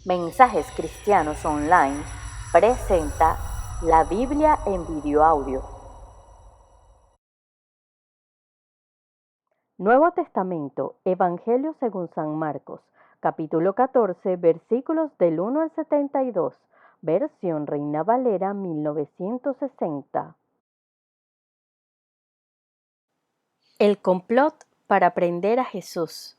Mensajes Cristianos Online presenta la Biblia en video audio. Nuevo Testamento, Evangelio según San Marcos, capítulo 14, versículos del 1 al 72, versión Reina Valera 1960. El complot para prender a Jesús.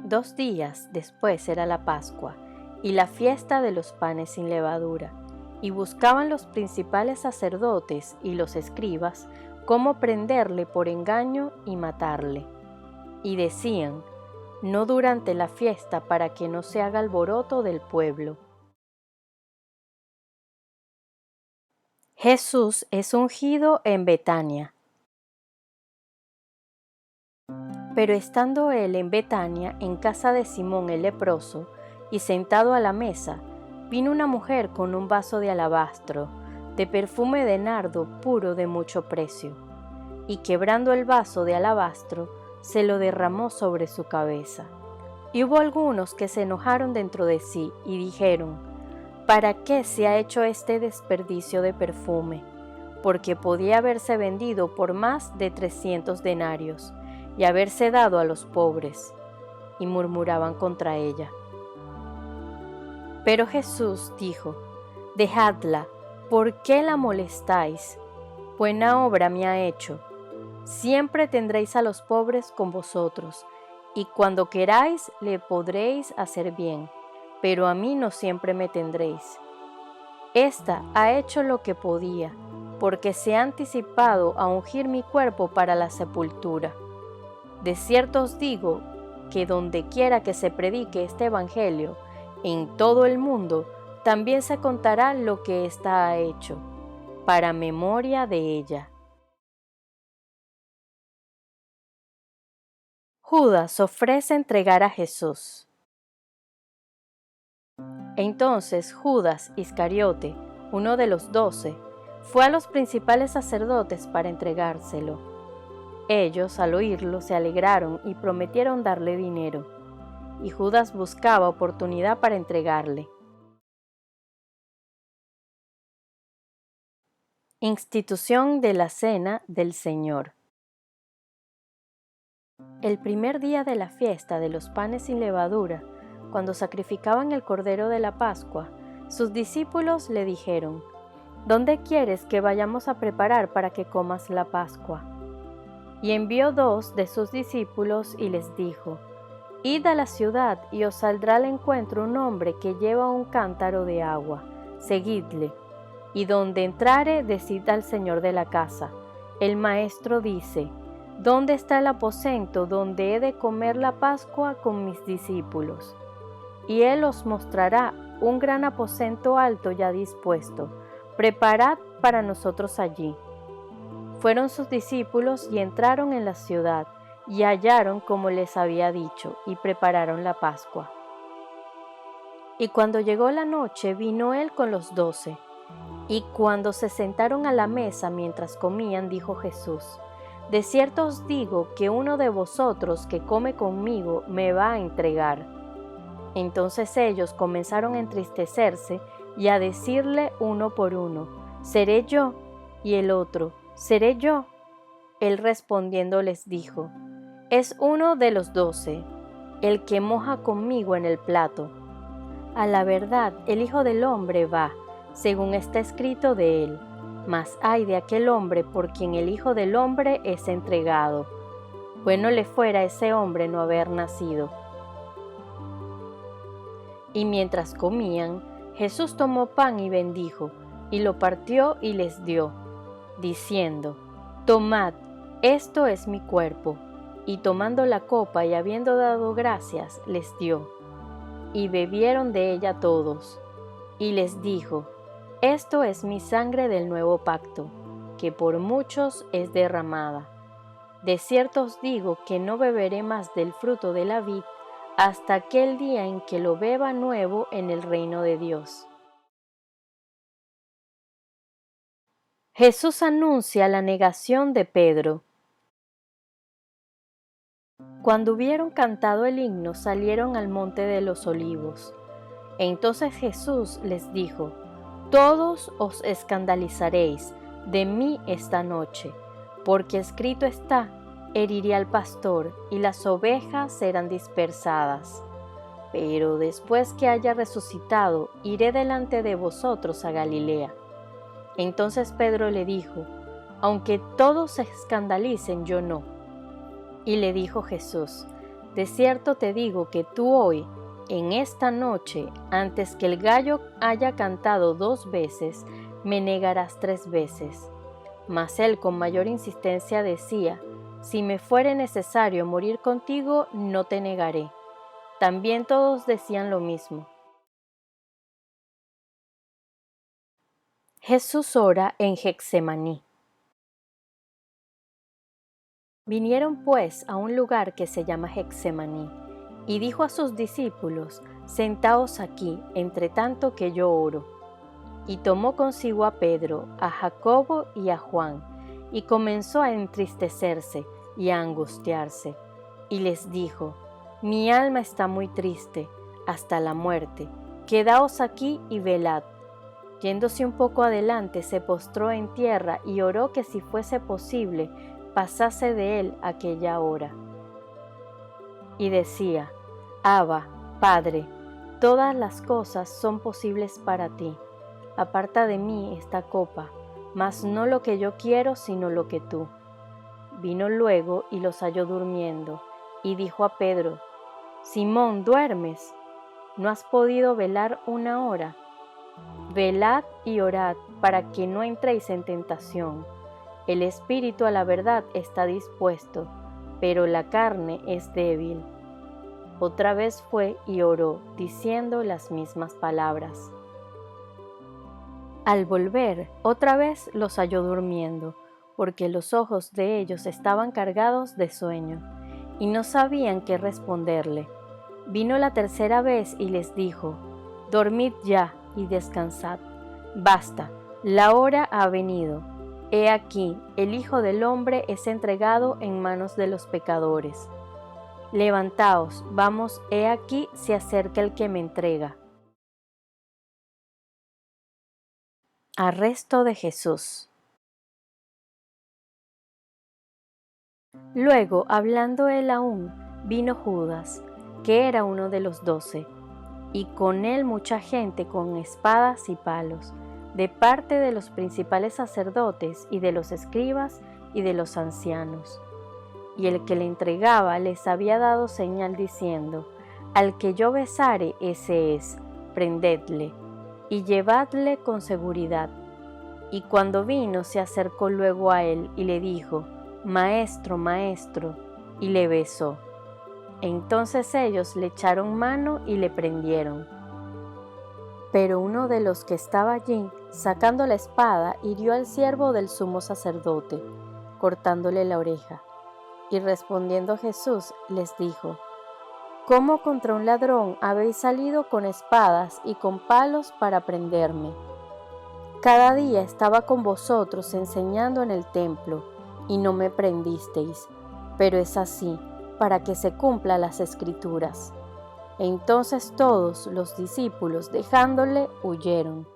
2 días después era la Pascua y la fiesta de los panes sin levadura, y buscaban los principales sacerdotes y los escribas cómo prenderle por engaño y matarle. Y decían: no durante la fiesta, para que no se haga alboroto del pueblo. Jesús es ungido en Betania. Pero estando él en Betania, en casa de Simón el leproso, y sentado a la mesa, vino una mujer con un vaso de alabastro, de perfume de nardo puro de mucho precio, y quebrando el vaso de alabastro, se lo derramó sobre su cabeza. Y hubo algunos que se enojaron dentro de sí, y dijeron: ¿para qué se ha hecho este desperdicio de perfume? Porque podía haberse vendido por más de 300 denarios, y haberse dado a los pobres. Y murmuraban contra ella. Pero Jesús dijo: dejadla, ¿por qué la molestáis? Buena obra me ha hecho. Siempre tendréis a los pobres con vosotros, y cuando queráis le podréis hacer bien, pero a mí no siempre me tendréis. Esta ha hecho lo que podía, porque se ha anticipado a ungir mi cuerpo para la sepultura. De cierto os digo que donde quiera que se predique este evangelio, en todo el mundo, también se contará lo que ésta ha hecho, para memoria de ella. Judas ofrece entregar a Jesús. Entonces Judas Iscariote, uno de los 12, fue a los principales sacerdotes para entregárselo. Ellos, al oírlo, se alegraron y prometieron darle dinero, y Judas buscaba oportunidad para entregarle. Institución de la Cena del Señor. El primer día de la fiesta de los panes sin levadura, cuando sacrificaban el cordero de la Pascua, sus discípulos le dijeron: ¿dónde quieres que vayamos a preparar para que comas la Pascua? Y envió 2 de sus discípulos y les dijo: id a la ciudad y os saldrá al encuentro un hombre que lleva un cántaro de agua, seguidle. Y donde entrare, decid al señor de la casa: el maestro dice: ¿dónde está el aposento donde he de comer la Pascua con mis discípulos? Y él os mostrará un gran aposento alto ya dispuesto. Preparad para nosotros allí. Fueron sus discípulos y entraron en la ciudad, y hallaron como les había dicho, y prepararon la Pascua. Y cuando llegó la noche, vino él con los 12. Y cuando se sentaron a la mesa mientras comían, dijo Jesús: de cierto os digo que uno de vosotros que come conmigo me va a entregar. Entonces ellos comenzaron a entristecerse y a decirle uno por uno: ¿seré yo? Y el otro: ¿seré yo? Él respondiendo les dijo: es uno de los 12, el que moja conmigo en el plato. A la verdad, el Hijo del Hombre va, según está escrito de él, mas ay de aquel hombre por quien el Hijo del Hombre es entregado. Bueno le fuera a ese hombre no haber nacido. Y mientras comían, Jesús tomó pan y bendijo, y lo partió y les dio, diciendo: tomad, esto es mi cuerpo. Y tomando la copa y habiendo dado gracias, les dio. Y bebieron de ella todos. Y les dijo: esto es mi sangre del nuevo pacto, que por muchos es derramada. De cierto os digo que no beberé más del fruto de la vid hasta aquel día en que lo beba nuevo en el reino de Dios. Jesús anuncia la negación de Pedro. Cuando hubieron cantado el himno, salieron al monte de los olivos. Entonces Jesús les dijo: Todos os escandalizaréis de mí esta noche, porque escrito está: heriré al pastor, y las ovejas serán dispersadas. Pero después que haya resucitado, iré delante de vosotros a Galilea. Entonces Pedro le dijo: Aunque todos se escandalicen, yo no. Y le dijo Jesús: De cierto te digo que tú hoy, en esta noche, antes que el gallo haya cantado 2 veces, me negarás 3 veces. Mas él con mayor insistencia decía: Si me fuere necesario morir contigo, no te negaré. También todos decían lo mismo. Jesús ora en Getsemaní. Vinieron pues a un lugar que se llama Getsemaní, y dijo a sus discípulos: Sentaos aquí, entre tanto que yo oro. Y tomó consigo a Pedro, a Jacobo y a Juan, y comenzó a entristecerse y a angustiarse. Y les dijo: Mi alma está muy triste, hasta la muerte. Quedaos aquí y velad. Yéndose un poco adelante, se postró en tierra y oró que si fuese posible, pasase de él aquella hora. Y decía: Abba, Padre, todas las cosas son posibles para ti. Aparta de mí esta copa, mas no lo que yo quiero, sino lo que tú. Vino luego y los halló durmiendo, y dijo a Pedro: Simón, ¿duermes? ¿No has podido velar 1 hora? Velad y orad, para que no entréis en tentación. El espíritu a la verdad está dispuesto, pero la carne es débil. Otra vez fue y oró, diciendo las mismas palabras. Al volver, otra vez los halló durmiendo, porque los ojos de ellos estaban cargados de sueño, y no sabían qué responderle. Vino la tercera vez y les dijo: Dormid ya y descansad. Basta, la hora ha venido. He aquí, el Hijo del Hombre es entregado en manos de los pecadores. Levantaos, vamos, he aquí se acerca el que me entrega. Arresto de Jesús. Luego, hablando él aún, vino Judas, que era uno de los 12, y con él mucha gente con espadas y palos, de parte de los principales sacerdotes y de los escribas y de los ancianos. Y el que le entregaba les había dado señal diciendo: Al que yo besare, ese es, prendedle, y llevadle con seguridad. Y cuando vino, se acercó luego a él y le dijo: Maestro, maestro, y le besó. Entonces ellos le echaron mano y le prendieron. Pero uno de los que estaba allí, sacando la espada, hirió al siervo del sumo sacerdote, cortándole la oreja. Y respondiendo Jesús les dijo: ¿Cómo contra un ladrón habéis salido con espadas y con palos para prenderme? Cada día estaba con vosotros enseñando en el templo, y no me prendisteis, pero es así, para que se cumplan las Escrituras. Entonces todos los discípulos, dejándole, huyeron.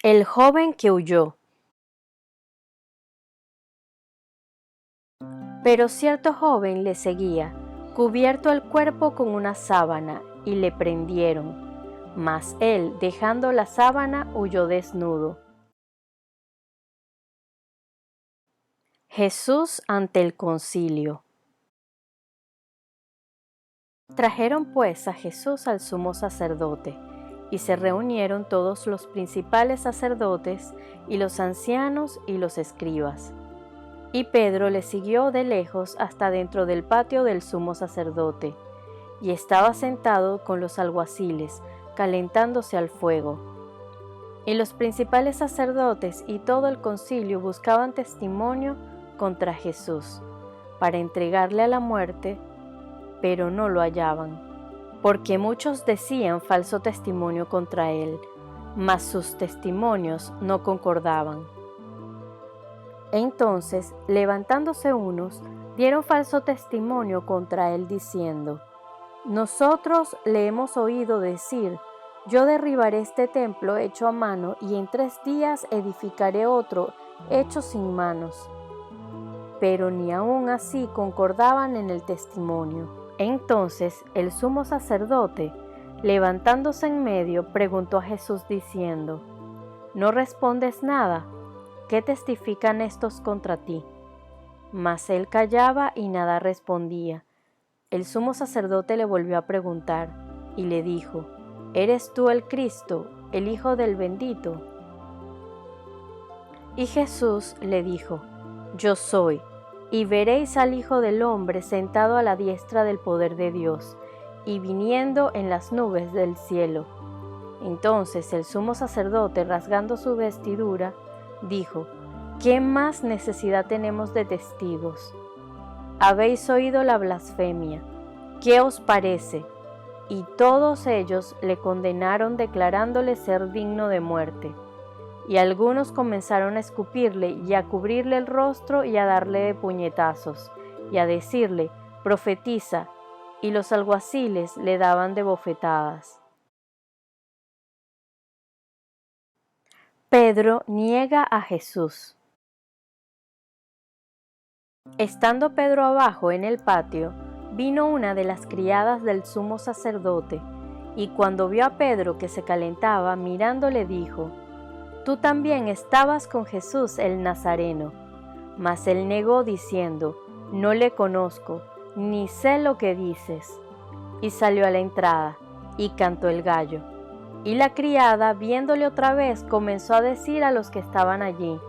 El joven que huyó. Pero cierto joven le seguía, cubierto el cuerpo con una sábana, y le prendieron. Mas él, dejando la sábana, huyó desnudo. Jesús ante el concilio. Trajeron pues a Jesús al sumo sacerdote, y se reunieron todos los principales sacerdotes, y los ancianos y los escribas. Y Pedro le siguió de lejos hasta dentro del patio del sumo sacerdote, y estaba sentado con los alguaciles, calentándose al fuego. Y los principales sacerdotes y todo el concilio buscaban testimonio contra Jesús, para entregarle a la muerte, pero no lo hallaban, porque muchos decían falso testimonio contra él, mas sus testimonios no concordaban. Entonces, levantándose unos, dieron falso testimonio contra él diciendo: Nosotros le hemos oído decir: Yo derribaré este templo hecho a mano y en 3 días edificaré otro hecho sin manos. Pero ni aun así concordaban en el testimonio. Entonces el sumo sacerdote, levantándose en medio, preguntó a Jesús diciendo: ¿No respondes nada? ¿Qué testifican estos contra ti? Mas él callaba y nada respondía. El sumo sacerdote le volvió a preguntar y le dijo: ¿Eres tú el Cristo, el Hijo del Bendito? Y Jesús le dijo: Yo soy, y veréis al Hijo del Hombre sentado a la diestra del poder de Dios, y viniendo en las nubes del cielo. Entonces el sumo sacerdote, rasgando su vestidura, dijo: ¿Qué más necesidad tenemos de testigos? Habéis oído la blasfemia. ¿Qué os parece? Y todos ellos le condenaron declarándole ser digno de muerte. Y algunos comenzaron a escupirle y a cubrirle el rostro y a darle de puñetazos y a decirle: profetiza, y los alguaciles le daban de bofetadas. Pedro niega a Jesús. Estando Pedro abajo en el patio, vino una de las criadas del sumo sacerdote, y cuando vio a Pedro que se calentaba, mirándole dijo: Tú también estabas con Jesús el Nazareno. Mas él negó diciendo: No le conozco, ni sé lo que dices. Y salió a la entrada, y cantó el gallo. Y la criada, viéndole otra vez, comenzó a decir a los que estaban allí: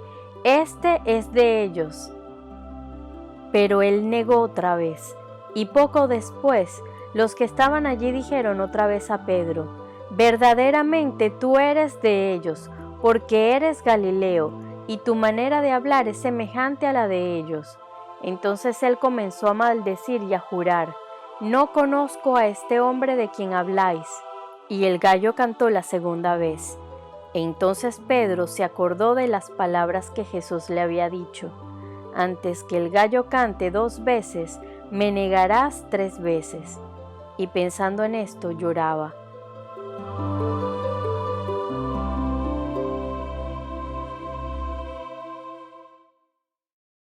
Este es de ellos. Pero él negó otra vez, y poco después los que estaban allí dijeron otra vez a Pedro: Verdaderamente tú eres de ellos, porque eres Galileo, y tu manera de hablar es semejante a la de ellos. Entonces él comenzó a maldecir y a jurar: No conozco a este hombre de quien habláis. Y el gallo cantó la segunda vez. Entonces Pedro se acordó de las palabras que Jesús le había dicho: Antes que el gallo cante 2 veces, me negarás 3 veces. Y pensando en esto lloraba.